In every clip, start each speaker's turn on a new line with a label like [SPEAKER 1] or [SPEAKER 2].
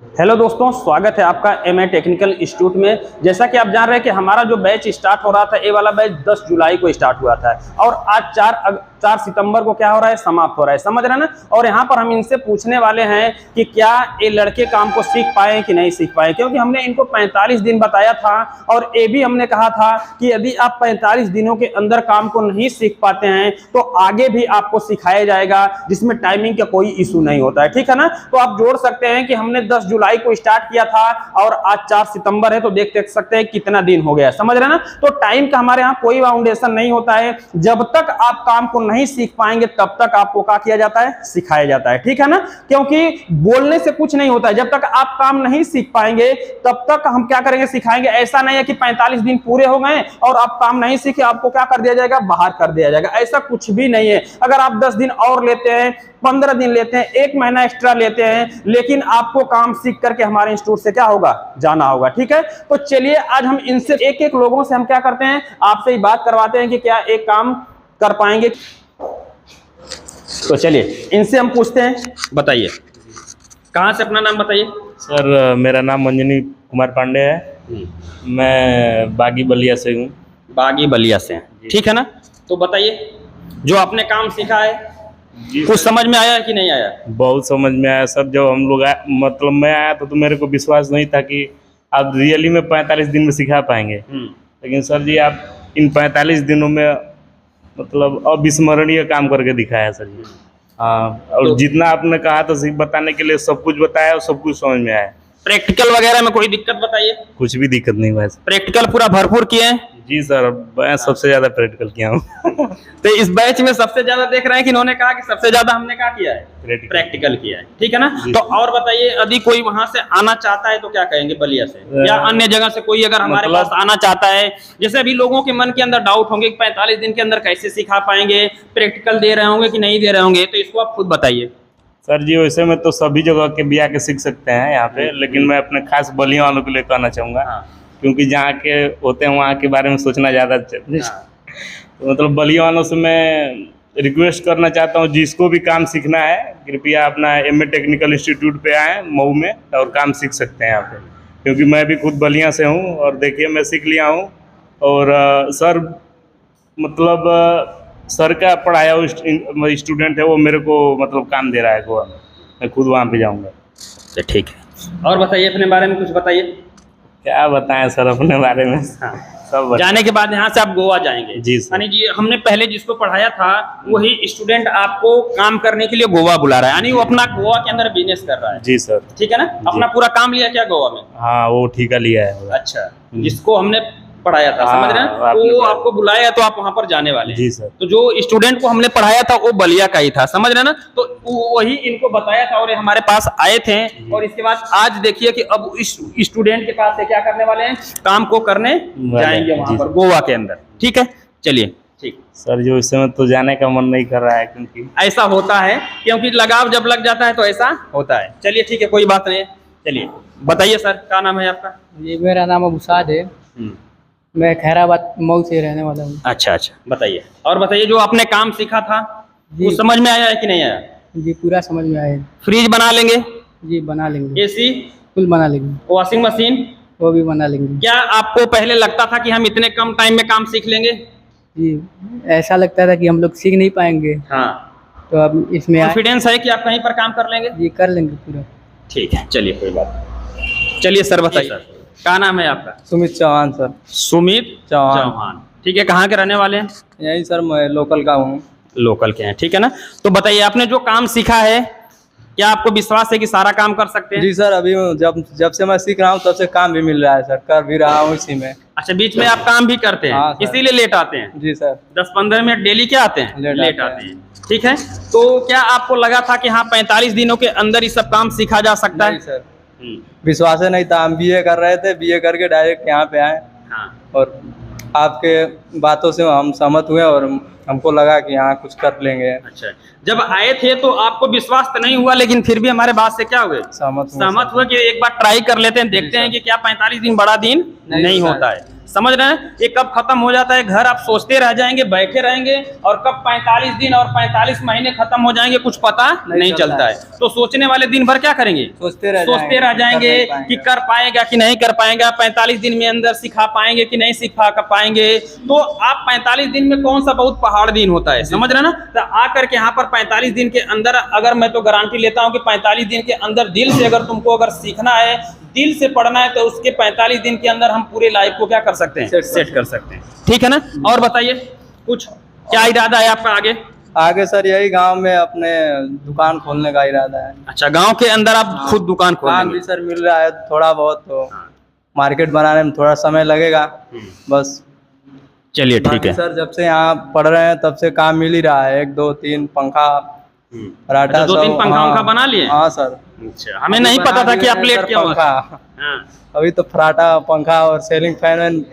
[SPEAKER 1] Hello दोस्तों, स्वागत है आपका एमए टेक्निकल इंस्टीट्यूट में। जैसा कि आप जान रहे हैं कि हमारा जो बैच स्टार्ट हो रहा था, ये वाला बैच 10 जुलाई को स्टार्ट हुआ था और आज 4 सितंबर को क्या हो रहा है, समाप्त हो रहा है। समझ रहे हैं ना। और यहाँ पर हम इनसे पूछने वाले हैं कि क्या ये लड़के काम को सीख पाए कि नहीं सीख पाए, क्योंकि हमने इनको 45 दिन बताया था और ये भी हमने कहा था कि यदि आप 45 दिनों के अंदर काम को नहीं सीख पाते हैं तो आगे भी आपको सिखाया जाएगा, जिसमें टाइमिंग का कोई इशू नहीं होता है। ठीक है ना। तो आप जोड़ सकते हैं कि हमने 10 जुलाई को स्टार्ट किया था और आज 4 सितंबर है, तो देख सकते हैं कितना दिन हो गया। समझ रहे हैं ना। तो टाइम का हमारे यहाँ कोई बाउंडेशन नहीं होता है। जब तक आप काम को नहीं सीख पाएंगे तब तक आपको क्या किया जाता है, सिखाया जाता है। ठीक है ना। क्योंकि बोलने से कुछ नहीं होता है। जब तक आप काम नहीं सीख पाएंगे तब तक हम क्या करेंगे, सिखाएंगे। ऐसा नहीं है कि 45 दिन पूरे हो गए और आप काम नहीं सीखे, आपको क्या कर दिया जाएगा, बाहर कर दिया जाएगा। ऐसा कुछ भी नहीं है। अगर आप 10 दिन और लेते हैं, 15 दिन लेते हैं, 1 महीना एक्स्ट्रा लेते हैं, लेकिन आपको काम सीख करके हमारे इंस्टीट्यूट से क्या होगा, जाना होगा। ठीक है। तो चलिए आज हम इनसे एक लोगों से हम क्या करते हैं, आपसे ही बात करवाते हैं कि क्या एक काम कर पाएंगे। तो चलिए इनसे हम पूछते हैं। बताइए कहाँ से, अपना नाम बताइए।
[SPEAKER 2] सर मेरा नाम मंजनी कुमार पांडे है। मैं बागी बलिया से हूँ।
[SPEAKER 1] बागी बलिया से हैं। ठीक है ना। तो बताइए जो आपने काम सीखा है कुछ समझ में आया है कि नहीं आया?
[SPEAKER 2] बहुत समझ में आया सर। जब हम लोग मतलब मैं आया तो मेरे को विश्वास नहीं था कि आप रियली में 45 दिन में सिखा पाएंगे। लेकिन सर जी आप इन 45 दिनों में मतलब अविस्मरणीय काम करके दिखाया सर जी। हाँ, और
[SPEAKER 1] तो
[SPEAKER 2] जितना आपने कहा था सीख बताने के लिए सब कुछ बताया और सब कुछ समझ में आया।
[SPEAKER 1] प्रैक्टिकल वगैरह में कोई दिक्कत बताइए।
[SPEAKER 2] कुछ भी दिक्कत नहीं हुआ।
[SPEAKER 1] प्रैक्टिकल पूरा भरपूर किए हैं?
[SPEAKER 2] जी सर, मैं सबसे ज्यादा प्रैक्टिकल किया हूँ।
[SPEAKER 1] तो इस बैच में सबसे ज्यादा देख रहे हैं कि इन्होंने कहा कि सबसे ज्यादा हमने क्या किया है, प्रैक्टिकल किया है। ठीक है ना। तो और बताइए, यदि कोई वहां से आना चाहता है तो क्या कहेंगे, बलिया से या अन्य जगह से कोई अगर हमारे पास आना चाहता है, जैसे अभी लोगों के मन के अंदर डाउट होंगे कि 45 दिन के अंदर कैसे सिखा पाएंगे, प्रैक्टिकल दे रहे होंगे कि नहीं दे रहे होंगे, तो इसको आप खुद बताइए।
[SPEAKER 2] सर जी वैसे में तो सभी जगह के भी आके सीख सकते हैं यहाँ पे, लेकिन मैं अपने खास बलिया वालों के लिए कहना चाहूँगा। क्योंकि जहाँ के होते हैं वहाँ के बारे में सोचना ज़्यादा तो मतलब बलिया वालों से मैं रिक्वेस्ट करना चाहता हूँ, जिसको भी काम सीखना है कृपया अपना एमए टेक्निकल इंस्टीट्यूट पे आएँ मऊ में और काम सीख सकते हैं यहाँ पे। क्योंकि मैं भी खुद बलिया से हूँ और देखिए मैं सीख लिया हूँ। और सर मतलब सर का पढ़ाया हुआ स्टूडेंट है, वो मेरे को मतलब काम दे रहा है गोवा में। मैं खुद वहाँ पे जाऊँगा।
[SPEAKER 1] ठीक है। और बताइए अपने बारे में कुछ बताइए।
[SPEAKER 2] क्या बताएं सर अपने बारे में। सब
[SPEAKER 1] जाने के बाद यहाँ से आप गोवा जाएंगे?
[SPEAKER 2] जी सर।
[SPEAKER 1] यानी जी हमने पहले जिसको पढ़ाया था वही स्टूडेंट आपको काम करने के लिए गोवा बुला रहा है, यानी वो अपना गोवा के अंदर बिजनेस कर रहा है।
[SPEAKER 2] जी सर।
[SPEAKER 1] ठीक है ना। अपना पूरा काम लिया क्या गोवा में?
[SPEAKER 2] हाँ वो ठेका लिया है।
[SPEAKER 1] अच्छा, जिसको हमने पढ़ाया था, समझ रहे हैं, वो आपको बुलाया तो आप वहां पर जाने वाले हैं।
[SPEAKER 2] जी सर। तो
[SPEAKER 1] जो स्टूडेंट को हमने पढ़ाया था वो बलिया का ही था, समझ रहे हैं ना। तो वही इनको बताया था और ये हमारे पास आए थे। और इसके बाद आज देखिए कि अब इस स्टूडेंट के पास से क्या करने वाले हैं, काम को करने जाएंगे वहां पर गोवा के अंदर। ठीक है। चलिए ठीक
[SPEAKER 2] सर जो इस समय तो जाने का मन नहीं कर रहा है, क्योंकि
[SPEAKER 1] ऐसा होता है, क्योंकि लगाव जब लग जाता है तो ऐसा होता है। चलिए ठीक है, कोई बात नहीं। चलिए बताइए सर, क्या नाम है आपका?
[SPEAKER 3] जी मेरा नाम अबुसाद है। मैं खैराबाद मऊ से रहने वाला हूँ।
[SPEAKER 1] अच्छा अच्छा, बताइए। और बताइए जो आपने काम सीखा था वो समझ में आया है कि नहीं आया?
[SPEAKER 3] जी पूरा समझ में आया।
[SPEAKER 1] फ्रिज बना लेंगे?
[SPEAKER 3] जी बना लेंगे।
[SPEAKER 1] एसी?
[SPEAKER 3] फुल बना लेंगे।
[SPEAKER 1] Washing machine?
[SPEAKER 3] वो भी बना लेंगे।
[SPEAKER 1] क्या आपको पहले लगता था कि हम इतने कम टाइम में काम सीख लेंगे?
[SPEAKER 3] जी ऐसा लगता था कि हम लोग सीख नहीं पाएंगे।
[SPEAKER 1] हाँ।
[SPEAKER 3] तो अब इसमें
[SPEAKER 1] कॉन्फिडेंस है कि आप कहीं पर काम कर लेंगे?
[SPEAKER 3] जी कर लेंगे पूरा।
[SPEAKER 1] ठीक है, चलिए कोई बात नहीं। चलिए सर बताइए, क्या नाम है आपका?
[SPEAKER 3] सुमित चौहान सर।
[SPEAKER 1] सुमित चौहान। ठीक है। कहाँ के रहने वाले हैं?
[SPEAKER 3] यही सर मैं लोकल का हूँ।
[SPEAKER 1] लोकल के हैं। ठीक है ना। तो बताइए आपने जो काम सीखा है क्या आपको विश्वास है कि सारा काम कर सकते हैं?
[SPEAKER 3] जी सर अभी जब से मैं सीख रहा हूँ तब से काम भी मिल रहा है सर, कर भी रहा हूँ इसी में।
[SPEAKER 1] अच्छा, बीच में आप काम भी करते हैं?
[SPEAKER 3] हाँ,
[SPEAKER 1] इसीलिए लेट आते हैं?
[SPEAKER 3] जी सर।
[SPEAKER 1] 10-15 मिनट डेली क्या आते हैं? लेट आते हैं। ठीक है। तो क्या आपको लगा था कि हाँ 45 दिनों के अंदर ही सब काम सीखा जा सकता है?
[SPEAKER 3] सर विश्वास नहीं था। हम बीए कर रहे थे, बीए करके डायरेक्ट यहाँ पे आए।
[SPEAKER 1] हाँ।
[SPEAKER 3] और आपके बातों से हम सहमत हुए और हमको लगा कि यहाँ कुछ कर लेंगे।
[SPEAKER 1] अच्छा, जब आए थे तो आपको विश्वास तो नहीं हुआ, लेकिन फिर भी हमारे बात से क्या हुए, सहमत हुए कि एक बार ट्राई कर लेते हैं, देखते हैं कि क्या 45 दिन बड़ा दिन नहीं होता है। समझ रहे हैं? ये कब खत्म हो जाता है घर, आप सोचते रह जाएंगे, बैठे रहेंगे, और कब 45 दिन और 45 महीने खत्म हो जाएंगे कुछ पता नहीं चलता है। तो सोचने वाले दिन भर क्या करेंगे, सोचते रह जाएंगे कि कर पाएगा कि नहीं कर पाएगा, 45 दिन में अंदर सिखा पाएंगे कि नहीं सिखा पाएंगे। तो आप 45 दिन में कौन सा बहुत पहाड़ दिन होता है, समझ रहे ना? तो आकर के यहाँ पर 45 दिन के अंदर, अगर मैं तो गारंटी लेता हूँ कि 45 दिन के अंदर दिल से अगर तुमको अगर सीखना है, दिल से पढ़ना है, तो उसके 45 दिन के अंदर हम पूरे लाइफ को क्या कर सकते हैं, सेट कर सकते हैं। ठीक है ना? और बताइए कुछ, क्या इरादा है आपका आगे?
[SPEAKER 3] आगे सर यही गांव में अपने दुकान खोलने का इरादा है।
[SPEAKER 1] अच्छा, गांव के अंदर आप खुद दुकान
[SPEAKER 3] काम भी
[SPEAKER 1] खोलेंगे?
[SPEAKER 3] सर मिल रहा है थोड़ा बहुत, तो मार्केट बनाने में थोड़ा समय लगेगा बस।
[SPEAKER 1] चलिए ठीक
[SPEAKER 3] बाकी
[SPEAKER 1] है।
[SPEAKER 3] सर जब से यहाँ पढ़ रहे हैं तब से काम मिल ही रहा है, 1 2 3 पंखा पराठा,
[SPEAKER 1] अच्छा, 2-3 पंखा उनका बना लिए?
[SPEAKER 3] हाँ सर।
[SPEAKER 1] अच्छा, हमें नहीं पता था कि आप लेट क्या हुआ। हाँ।
[SPEAKER 3] अभी तो फराटा पंखा और सेलिंग फैन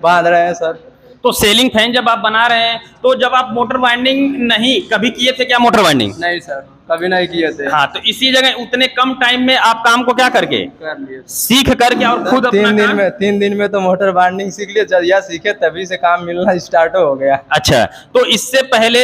[SPEAKER 3] बांध रहे हैं सर।
[SPEAKER 1] तो सेलिंग फैन जब आप बना रहे हैं, तो जब आप मोटर वाइंडिंग नहीं कभी किए थे क्या, मोटर वाइंडिंग?
[SPEAKER 3] नहीं सर, कभी नहीं किए थे।
[SPEAKER 1] हाँ, तो इसी जगह उतने कम टाइम में आप काम को क्या करके
[SPEAKER 3] कर लिए,
[SPEAKER 1] सीख करके और खुद अपना
[SPEAKER 3] 3 दिन में तो मोटर बाइंडिंग सीख लिए। जब यह सीखे तभी से काम मिलना स्टार्ट हो गया।
[SPEAKER 1] अच्छा, तो इससे पहले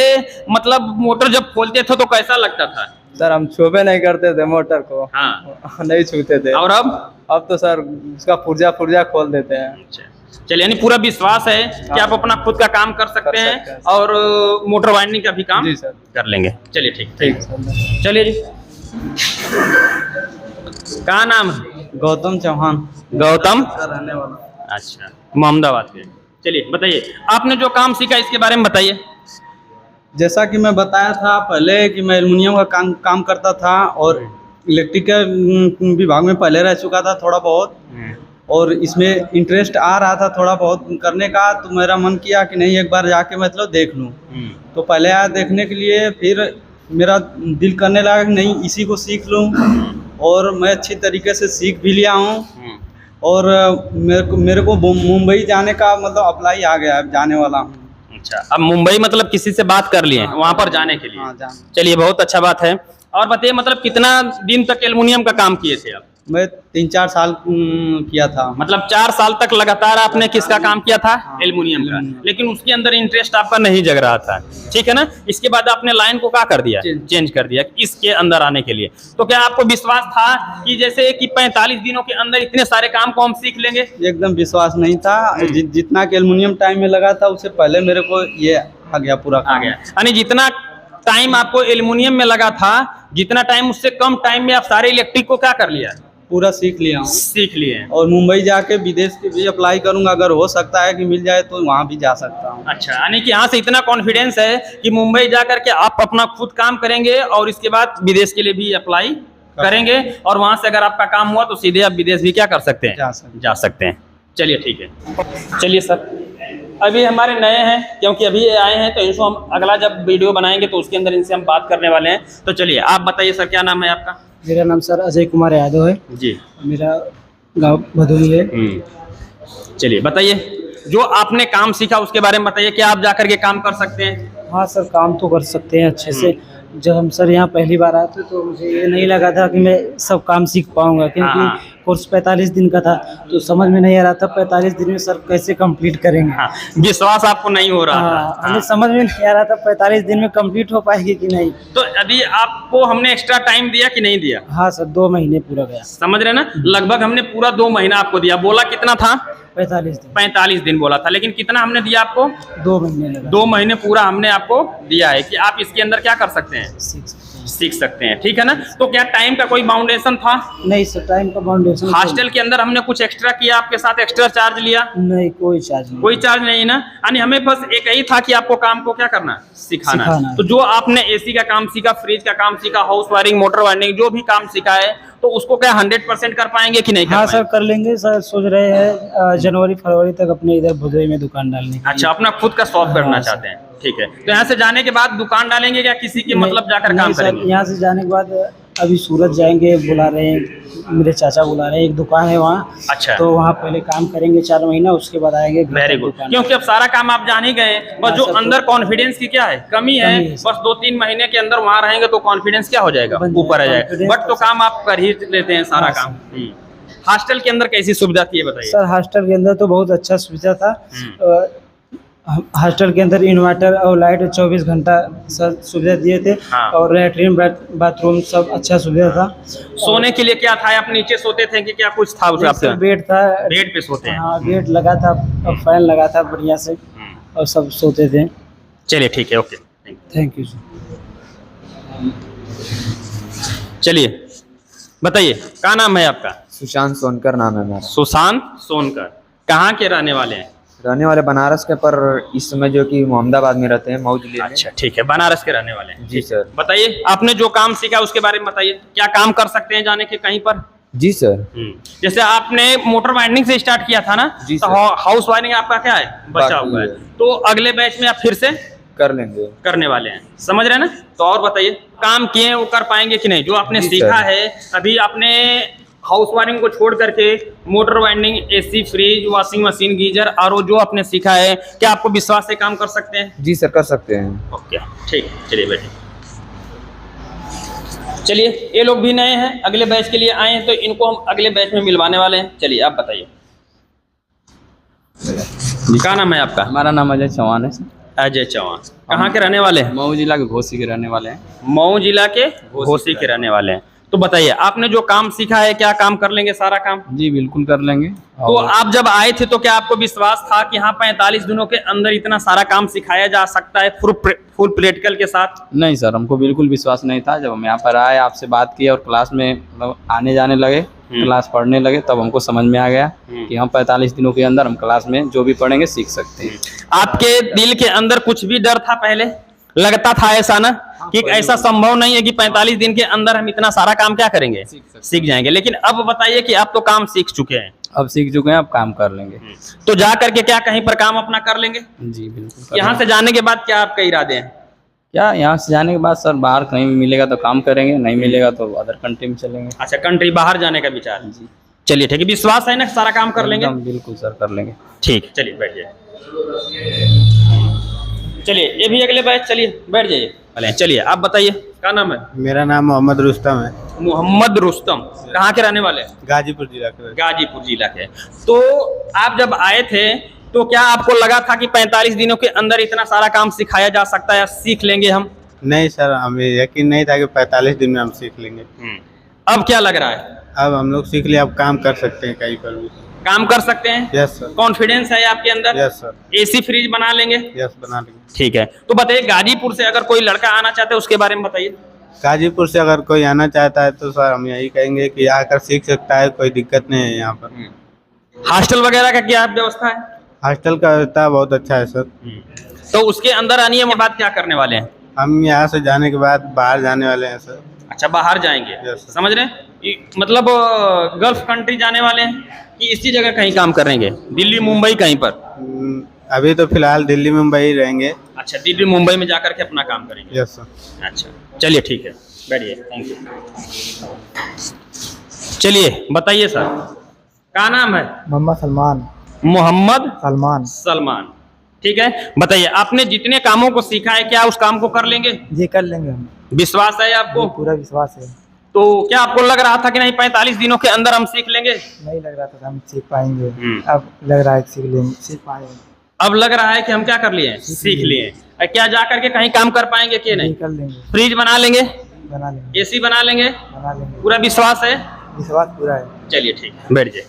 [SPEAKER 1] मतलब मोटर जब खोलते थे तो कैसा लगता था?
[SPEAKER 3] सर हम छूबे नहीं करते थे मोटर को।
[SPEAKER 1] हाँ।
[SPEAKER 3] नहीं छूते थे।
[SPEAKER 1] और अब
[SPEAKER 3] तो सर उसका पुर्जा खोल देते हैं।
[SPEAKER 1] अच्छा, चलिए, यानी पूरा विश्वास है कि आप अपना खुद का काम कर सकते हैं और मोटर वाइंडिंग का भी काम
[SPEAKER 3] जी सर
[SPEAKER 1] कर लेंगे। चलिए ठीक
[SPEAKER 3] सर।
[SPEAKER 1] चलिए जी। क्या नाम है?
[SPEAKER 3] गौतम चौहान।
[SPEAKER 1] गौतम
[SPEAKER 3] रहने वाला।
[SPEAKER 1] अच्छा, मोहम्मदाबाद के। चलिए बताइए, आपने जो काम सीखा इसके बारे में बताइए।
[SPEAKER 4] जैसा कि मैं बताया था पहले कि मैं एल्युमिनियम का काम करता था और इलेक्ट्रिकल विभाग में पहले रह चुका था थोड़ा बहुत, और इसमें इंटरेस्ट आ रहा था थोड़ा बहुत करने का। तो मेरा मन किया कि नहीं एक बार जाके मतलब देख लूँ। तो पहले आया देखने के लिए, फिर मेरा दिल करने लगा कि नहीं इसी को सीख लूँ, और मैं अच्छी तरीके से सीख भी लिया हूँ। और मेरे को मुंबई जाने का मतलब अप्लाई आ गया है, जाने वाला हूँ।
[SPEAKER 1] अच्छा, अब मुंबई मतलब किसी से बात कर लिए वहां पर जाने के लिए?
[SPEAKER 4] हाँ,
[SPEAKER 1] चलिए, बहुत अच्छा बात है। और बताइए, मतलब कितना दिन तक एल्युमिनियम का काम किए थे आप?
[SPEAKER 4] मैं 3-4 साल किया था।
[SPEAKER 1] मतलब 4 साल तक लगातार आपने किसका काम किया था? एल्युमिनियम का। लेकिन उसके अंदर इंटरेस्ट आपका नहीं जग रहा था, ठीक है ना? इसके बाद आपने लाइन को क्या कर दिया, चेंज कर दिया इसके अंदर आने के लिए। तो क्या आपको विश्वास था कि जैसे कि 45 दिनों के अंदर इतने सारे काम को हम सीख लेंगे?
[SPEAKER 4] एकदम विश्वास नहीं था। जितना कि एल्युमिनियम टाइम में लगा था उससे पहले मेरे को ये आ गया, पूरा
[SPEAKER 1] आ गया। यानी जितना टाइम आपको एल्युमिनियम में लगा था, जितना टाइम उससे कम टाइम में आप सारे इलेक्ट्रिक को क्या कर लिया?
[SPEAKER 4] पूरा सीख लिया हूँ।
[SPEAKER 1] सीख लिए।
[SPEAKER 4] और मुंबई जाके विदेश के भी अप्लाई करूंगा, अगर हो सकता है कि मिल जाए तो वहाँ भी जा सकता हूँ।
[SPEAKER 1] अच्छा, यानी कि यहाँ से इतना कॉन्फिडेंस है कि मुंबई जा करके आप अपना खुद काम करेंगे और इसके बाद विदेश के लिए भी अप्लाई करेंगे, और वहाँ से अगर आपका काम हुआ तो सीधे आप विदेश भी क्या कर सकते हैं, जा सकते हैं। चलिए ठीक है। चलिए सर, अभी हमारे नए हैं, क्योंकि अभी ये आए हैं, तो इनको हम अगला जब वीडियो बनाएंगे तो उसके अंदर इनसे हम बात करने वाले हैं। तो चलिए, आप बताइए सर, क्या नाम है आपका?
[SPEAKER 5] मेरा नाम सर अजय कुमार यादव है
[SPEAKER 1] जी।
[SPEAKER 5] मेरा गांव भदोही है।
[SPEAKER 1] चलिए बताइए, जो आपने काम सीखा उसके बारे में बताइए। क्या आप जाकर के काम कर सकते हैं?
[SPEAKER 5] हाँ सर, काम तो कर सकते हैं अच्छे से। जब हम सर यहाँ पहली बार आए थे तो मुझे ये नहीं लगा था कि मैं सब काम सीख पाऊंगा, क्योंकि कोर्स 45 दिन का था, तो समझ में नहीं आ रहा था 45 दिन में सर कैसे कंप्लीट करेंगे।
[SPEAKER 1] हाँ, विश्वास आपको नहीं हो रहा था।
[SPEAKER 5] हमें समझ में नहीं आ रहा था 45 दिन में कंप्लीट हो पाएगी कि नहीं।
[SPEAKER 1] तो अभी आपको हमने एक्स्ट्रा टाइम दिया कि नहीं दिया?
[SPEAKER 5] हाँ सर, 2 महीने पूरा गया।
[SPEAKER 1] समझ रहे ना, लगभग हमने पूरा 2 महीना आपको दिया। बोला कितना था? 45 दिन बोला था, लेकिन कितना हमने दिया आपको?
[SPEAKER 5] 2 महीने लगा।
[SPEAKER 1] 2 महीने पूरा हमने आपको दिया है कि आप इसके अंदर क्या कर सकते हैं, सीख सकते हैं। ठीक है ना? तो क्या टाइम का कोई बाउंडेशन था?
[SPEAKER 5] नहीं सर, टाइम का बाउंडेशन।
[SPEAKER 1] हॉस्टल के अंदर हमने कुछ एक्स्ट्रा किया आपके साथ, एक्स्ट्रा चार्ज लिया?
[SPEAKER 5] नहीं, कोई चार्ज नहीं।
[SPEAKER 1] कोई चार्ज नहीं ना, यानी हमें बस एक ही था कि आपको काम को क्या करना, सिखाना। तो जो आपने एसी का काम सीखा, फ्रिज का काम सीखा, हाउस वायरिंग, मोटर वायरिंग, जो भी काम सीखा है, तो उसको क्या 100% कर पाएंगे कि नहीं?
[SPEAKER 5] हाँ सर, कर लेंगे सर। सोच रहे हैं जनवरी फरवरी तक अपने इधर भदोही में दुकान डालने।
[SPEAKER 1] अच्छा, अपना खुद का शॉप करना चाहते हैं। ठीक है, तो यहाँ से जाने के बाद दुकान डालेंगे या किसी की मतलब जाकर काम करेंगे?
[SPEAKER 5] यहाँ से जाने के बाद अभी सूरत जाएंगे, बुला रहे हैं, मेरे चाचा बुला रहे हैं, एक दुकान है वहाँ।
[SPEAKER 1] अच्छा,
[SPEAKER 5] तो वहाँ पहले काम करेंगे 4 महीना, उसके बाद आएंगे।
[SPEAKER 1] वेरी गुड, क्योंकि अब सारा काम आप जान ही गए। बस जो अंदर कॉन्फिडेंस की क्या है, कमी है, बस 2-3 महीने के अंदर वहाँ रहेंगे तो कॉन्फिडेंस क्या हो जाएगा, ऊपर आ जाएगा। बट तो काम आप कर ही लेते हैं सारा काम। हॉस्टल के अंदर कैसी सुविधा थी ये बताइए।
[SPEAKER 5] सर हॉस्टल के अंदर तो बहुत अच्छा सुविधा था। हॉस्टल के अंदर इन्वर्टर और लाइट 24 घंटा सर सुविधा दिए थे।
[SPEAKER 1] हाँ।
[SPEAKER 5] और लैट्रिन बाथरूम सब अच्छा सुविधा था।
[SPEAKER 1] सोने के लिए क्या था, आप नीचे सोते थे कि क्या कुछ था उस आपके?
[SPEAKER 5] बेड था।
[SPEAKER 1] बेड पे सोते हैं।
[SPEAKER 5] हाँ बेड लगा था और फैन लगा था बढ़िया से और सब सोते थे।
[SPEAKER 1] चलिए ठीक है, ओके,
[SPEAKER 5] थैंक यू सर।
[SPEAKER 1] चलिए बताइए, क्या नाम है आपका?
[SPEAKER 6] सुशांत सोनकर नाम है मेरा।
[SPEAKER 1] सुशांत सोनकर। कहाँ के रहने वाले हैं?
[SPEAKER 6] रहने वाले बनारस के, पर इस समय जो कि मोहम्मदाबाद में रहते हैं, मऊ जिले में।
[SPEAKER 1] अच्छा ठीक है, बनारस के रहने वाले हैं।
[SPEAKER 6] जी सर।
[SPEAKER 1] बताइए, आपने जो काम सीखा उसके बारे में बताइए, क्या काम कर सकते हैं जाने के कहीं पर?
[SPEAKER 6] जी सर।
[SPEAKER 1] जैसे आपने मोटर वाइंडिंग से स्टार्ट किया था ना,
[SPEAKER 6] जी
[SPEAKER 1] तो
[SPEAKER 6] सर।
[SPEAKER 1] हाउस वायरिंग आपका क्या है, बचा
[SPEAKER 6] बाकी
[SPEAKER 1] हुआ है,
[SPEAKER 6] है।
[SPEAKER 1] तो अगले बैच में आप फिर से
[SPEAKER 6] कर लेंगे।
[SPEAKER 1] करने वाले हैं, समझ रहे हैं ना? तो और बताइए, काम किए वो कर पाएंगे कि नहीं? जो आपने
[SPEAKER 6] जी
[SPEAKER 1] सीखा
[SPEAKER 6] सर।
[SPEAKER 1] है, अभी आपने हाउस वायरिंग को छोड़ करके motor winding, AC, fridge, washing machine, geyser, RO जो आपने सीखा है, क्या आपको विश्वास से काम कर सकते हैं?
[SPEAKER 6] जी सर, कर सकते हैं।
[SPEAKER 1] ओके ठीक, चलिए बैठिए। चलिए, ये लोग भी नए हैं, अगले बैच के लिए आए हैं, तो इनको हम अगले बैच में मिलवाने वाले हैं। चलिए आप बताइए, क्या नाम है आपका?
[SPEAKER 3] हमारा नाम अजय चौहान है सर।
[SPEAKER 1] अजय चौहान। कहाँ के रहने वाले हैं?
[SPEAKER 3] मऊ जिला के घोसी के रहने वाले हैं।
[SPEAKER 1] मऊ जिला के घोसी के रहने वाले हैं। तो बताइए, आपने जो काम सीखा है, क्या काम कर लेंगे सारा काम?
[SPEAKER 3] जी बिल्कुल कर लेंगे।
[SPEAKER 1] तो आप जब आए थे तो क्या आपको विश्वास था कि हाँ 45 दिनों के अंदर इतना सारा काम सिखाया जा सकता है फुल प्रैक्टिकल के साथ?
[SPEAKER 3] नहीं सर, हमको बिल्कुल विश्वास नहीं था। जब हम यहाँ पर आए, आपसे बात की और क्लास में मतलब आने जाने लगे, क्लास पढ़ने लगे, तब हमको समझ में आ गया कि हम 45 दिनों के अंदर हम क्लास में जो भी पढ़ेंगे सीख सकते हैं।
[SPEAKER 1] आपके दिल के अंदर कुछ भी डर था पहले? लगता था ऐसा ना कि ऐसा संभव नहीं है कि 45 दिन के अंदर हम इतना सारा काम क्या करेंगे, सीख जाएंगे, लेकिन अब बताइए कि आप तो काम सीख चुके हैं।
[SPEAKER 3] अब सीख चुके हैं, अब काम कर लेंगे।
[SPEAKER 1] तो जा करके क्या कहीं पर काम अपना कर लेंगे?
[SPEAKER 3] जी बिल्कुल।
[SPEAKER 1] यहाँ से जाने के बाद क्या आपके इरादे हैं?
[SPEAKER 3] क्या यहाँ से जाने के बाद सर बाहर कहीं भी मिलेगा तो काम करेंगे, नहीं मिलेगा तो अदर कंट्री में चलेंगे।
[SPEAKER 1] अच्छा, कंट्री बाहर जाने का विचार?
[SPEAKER 3] जी।
[SPEAKER 1] चलिए ठीक है, विश्वास है ना सारा काम कर लेंगे?
[SPEAKER 3] एकदम बिल्कुल सर, कर लेंगे।
[SPEAKER 1] ठीक है, चलिए बैठ जाइए। चलिए, ये भी अगले बैच, चलिए बैठ जाइए। चलिए आप बताइए, क्या नाम है?
[SPEAKER 7] मेरा नाम मोहम्मद रुस्तम है।
[SPEAKER 1] मोहम्मद रुस्तम। कहाँ के रहने वाले हैं?
[SPEAKER 7] गाजीपुर जिला के।
[SPEAKER 1] गाजीपुर जिला के। तो आप जब आए थे तो क्या आपको लगा था कि 45 दिनों के अंदर इतना सारा काम सिखाया जा सकता है, सीख लेंगे हम?
[SPEAKER 7] नहीं सर, हमें यकीन नहीं था कि 45 दिन में हम सीख लेंगे।
[SPEAKER 1] अब क्या लग रहा है?
[SPEAKER 7] अब हम लोग सीख लिए, अब काम कर सकते हैं कहीं पर भी।
[SPEAKER 1] काम कर सकते हैं?
[SPEAKER 7] Yes sir.
[SPEAKER 1] कॉन्फिडेंस है आपके अंदर?
[SPEAKER 7] Yes sir.
[SPEAKER 1] एसी फ्रिज बना लेंगे?
[SPEAKER 7] यस, बना लेंगे।
[SPEAKER 1] ठीक है, तो बताइए गाजीपुर से अगर कोई लड़का आना चाहता है उसके बारे में बताइए।
[SPEAKER 7] गाजीपुर से अगर कोई आना चाहता है तो सर हम यही कहेंगे कि आकर सीख सकता है, कोई दिक्कत नहीं है यहाँ पर।
[SPEAKER 1] हॉस्टल वगैरह का क्या व्यवस्था है?
[SPEAKER 7] हॉस्टल का व्यवस्था बहुत अच्छा है सर।
[SPEAKER 1] तो उसके अंदर आने के बाद क्या करने वाले हैं?
[SPEAKER 7] हम यहाँ से जाने के बाद बाहर जाने वाले हैं सर।
[SPEAKER 1] अच्छा, बाहर जाएंगे?
[SPEAKER 7] Yes, sir.
[SPEAKER 1] समझ रहे हैं? मतलब गल्फ कंट्री जाने वाले हैं कि इसी जगह कहीं काम करेंगे, दिल्ली मुंबई कहीं पर?
[SPEAKER 7] अभी तो फिलहाल दिल्ली मुंबई रहेंगे।
[SPEAKER 1] अच्छा, दिल्ली मुंबई में जाकर के अपना काम करेंगे।
[SPEAKER 7] Yes sir.
[SPEAKER 1] अच्छा चलिए ठीक है, बैठिए, थैंक यू। चलिए बताइए सर, क्या नाम है?
[SPEAKER 5] मोहम्मद सलमान।
[SPEAKER 1] मोहम्मद
[SPEAKER 5] सलमान।
[SPEAKER 1] सलमान, ठीक है। बताइए, आपने जितने कामों को सीखा है क्या उस काम को कर लेंगे?
[SPEAKER 5] जी कर लेंगे हम।
[SPEAKER 1] विश्वास है आपको?
[SPEAKER 5] पूरा विश्वास है।
[SPEAKER 1] तो क्या आपको लग रहा था कि नहीं 45 दिनों के अंदर हम सीख लेंगे?
[SPEAKER 5] नहीं लग रहा था हम सीख पाएंगे, अब लग रहा है सीख पाएंगे।
[SPEAKER 1] अब लग रहा है कि हम क्या कर लिए, सीख लिए। क्या जा करके कहीं काम कर पाएंगे कि नहीं?
[SPEAKER 5] कर लेंगे।
[SPEAKER 1] फ्रिज बना लेंगे?
[SPEAKER 5] बना लेंगे।
[SPEAKER 1] एसी बना लेंगे?
[SPEAKER 5] बना लेंगे।
[SPEAKER 1] पूरा विश्वास है?
[SPEAKER 5] विश्वास पूरा है।
[SPEAKER 1] चलिए ठीक है, बैठ जाइए।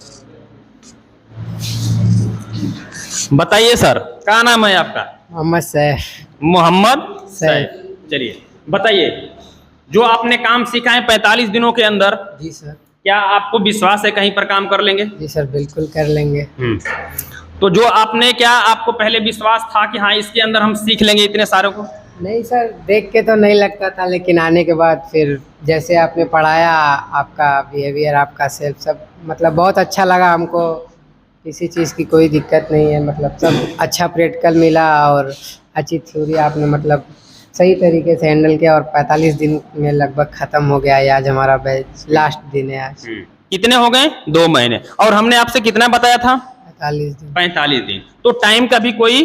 [SPEAKER 1] बताइए सर, क्या नाम है आपका?
[SPEAKER 5] मोहम्मद सैफ।
[SPEAKER 1] मोहम्मद सैफ। चलिए बताइए, जो आपने काम सीखा है 45 दिनों के अंदर,
[SPEAKER 5] जी सर।
[SPEAKER 1] क्या आपको विश्वास है कहीं पर काम कर लेंगे?
[SPEAKER 5] जी सर, बिल्कुल कर लेंगे।
[SPEAKER 1] तो जो आपने, क्या आपको पहले विश्वास था कि हाँ इसके अंदर हम सीख लेंगे इतने सारे को?
[SPEAKER 8] नहीं सर, देख के तो नहीं लगता था, लेकिन आने के बाद फिर जैसे आपने पढ़ाया, आपका बिहेवियर, आपका सेल्फ, सब मतलब बहुत अच्छा लगा हमको। किसी चीज़ की कोई दिक्कत नहीं है, मतलब सब अच्छा प्रैक्टिकल मिला और अच्छी थ्योरी आपने मतलब सही तरीके से हैंडल किया, और 45 दिन में लगभग ख़त्म हो गया है। आज हमारा बैच लास्ट दिन है आज।
[SPEAKER 1] कितने हो गए? 2 महीने। और हमने आपसे कितना बताया था?
[SPEAKER 8] 45 दिन।
[SPEAKER 1] 45 दिन। तो टाइम का भी कोई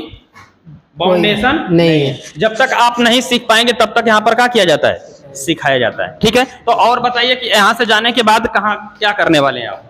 [SPEAKER 1] बाउंडेशन
[SPEAKER 8] नहीं है।
[SPEAKER 1] जब तक आप नहीं सीख पाएंगे तब तक यहाँ पर क्या किया जाता है, सिखाया जाता है। ठीक है, तो और बताइए कि यहाँ से जाने के बाद कहाँ क्या करने वाले हैं आप?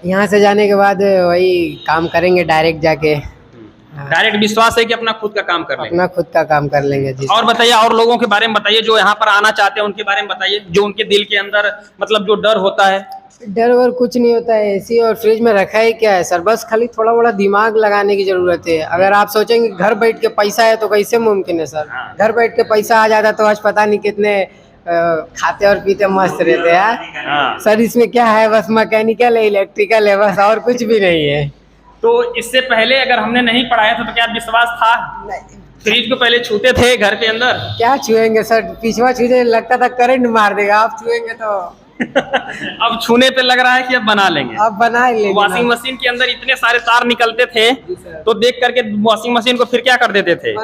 [SPEAKER 8] यहाँ से जाने के बाद वही काम करेंगे डायरेक्ट जाके,
[SPEAKER 1] डायरेक्ट विश्वास है कि अपना खुद का काम कर लेंगे।
[SPEAKER 8] अपना खुद का काम कर लेंगे जी।
[SPEAKER 1] और बताइए, और लोगों के बारे में बताइए जो यहाँ पर आना चाहते हैं, उनके बारे में बताइए, जो उनके दिल के अंदर मतलब जो डर होता है।
[SPEAKER 8] डर वर कुछ नहीं होता है, एसी और फ्रिज में रखा ही क्या है सर, बस खाली थोड़ा बड़ा दिमाग लगाने की जरूरत है। अगर आप सोचेंगे घर बैठ के पैसा है तो कैसे मुमकिन है सर। घर बैठ के पैसा आ जाता तो आज पता नहीं कितने खाते और पीते मस्त रहते यार। सर इसमें क्या है, बस मैकेनिकल है, इलेक्ट्रिकल है, बस और कुछ भी नहीं है।
[SPEAKER 1] तो इससे पहले अगर हमने नहीं पढ़ाया था तो क्या विश्वास था? फ्रिज को पहले छूते थे घर के अंदर?
[SPEAKER 8] क्या छुएंगे सर, पिछवा छूने लगता था करंट मार देगा, आप छुएंगे तो
[SPEAKER 1] अब छूने पे लग रहा है कि अब बना लेंगे।
[SPEAKER 8] अब बना ही लेंगे।
[SPEAKER 1] वॉशिंग मशीन के अंदर इतने सारे तार निकलते थे तो देख करके वॉशिंग मशीन को फिर क्या कर देते थे?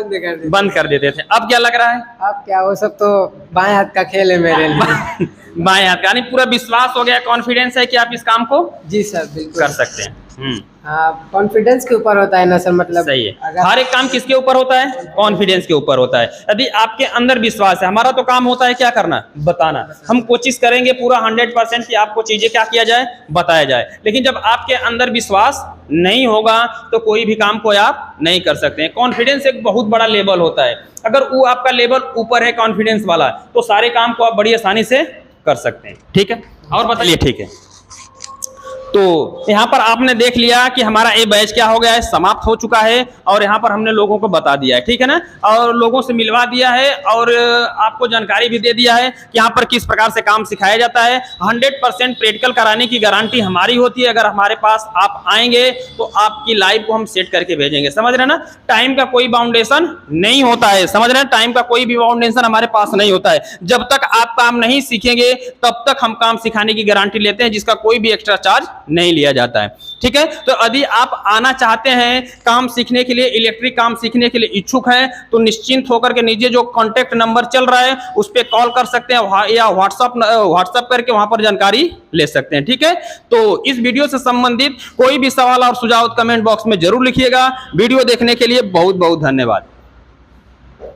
[SPEAKER 1] बंद कर देते थे। अब क्या लग रहा है?
[SPEAKER 8] अब क्या, वो सब तो बाएं हाथ का खेल है मेरे लिए।
[SPEAKER 1] बाएं हाथ का, यानी पूरा विश्वास हो गया, कॉन्फिडेंस है कि आप इस काम को
[SPEAKER 8] जी सर बिल्कुल
[SPEAKER 1] कर सकते हैं।
[SPEAKER 8] हाँ, कॉन्फिडेंस के ऊपर होता है ना सर, मतलब
[SPEAKER 1] सही है। हर एक काम किसके ऊपर होता है? कॉन्फिडेंस के ऊपर होता है। यदि आपके अंदर विश्वास है, हमारा तो काम होता है क्या करना, बताना। हम कोशिश करेंगे पूरा 100% कि आपको चीजें क्या किया जाए, बताया जाए। लेकिन जब आपके अंदर विश्वास नहीं होगा तो कोई भी काम को आप नहीं कर सकते हैं। कॉन्फिडेंस एक बहुत बड़ा लेवल होता है। अगर वो आपका लेवल ऊपर है कॉन्फिडेंस वाला, तो सारे काम को आप बड़ी आसानी से कर सकते हैं। ठीक है, और बताइए। ठीक है, तो यहाँ पर आपने देख लिया कि हमारा ये बैच क्या हो गया है, समाप्त हो चुका है। और यहाँ पर हमने लोगों को बता दिया है, ठीक है ना, और लोगों से मिलवा दिया है और आपको जानकारी भी दे दिया है कि यहाँ पर किस प्रकार से काम सिखाया जाता है। 100% प्रैक्टिकल कराने की गारंटी हमारी होती है। अगर हमारे पास आप आएंगे तो आपकी लाइफ को हम सेट करके भेजेंगे। समझ रहे ना, टाइम का कोई बाउंडेशन नहीं होता है। समझ रहे हैं, टाइम का कोई भी बाउंडेशन हमारे पास नहीं होता है। जब तक आप काम नहीं सीखेंगे तब तक हम काम सिखाने की गारंटी लेते हैं, जिसका कोई भी एक्स्ट्रा चार्ज नहीं लिया जाता है। ठीक है, तो यदि आप आना चाहते हैं काम सीखने के लिए, इलेक्ट्रिक काम सीखने के लिए इच्छुक हैं, तो निश्चिंत होकर के नीचे जो कांटेक्ट नंबर चल रहा है उस पर कॉल कर सकते हैं या व्हाट्सएप करके वहां पर जानकारी ले सकते हैं। ठीक है, तो इस वीडियो से संबंधित कोई भी सवाल और सुझाव कमेंट बॉक्स में जरूर लिखिएगा। वीडियो देखने के लिए बहुत बहुत धन्यवाद।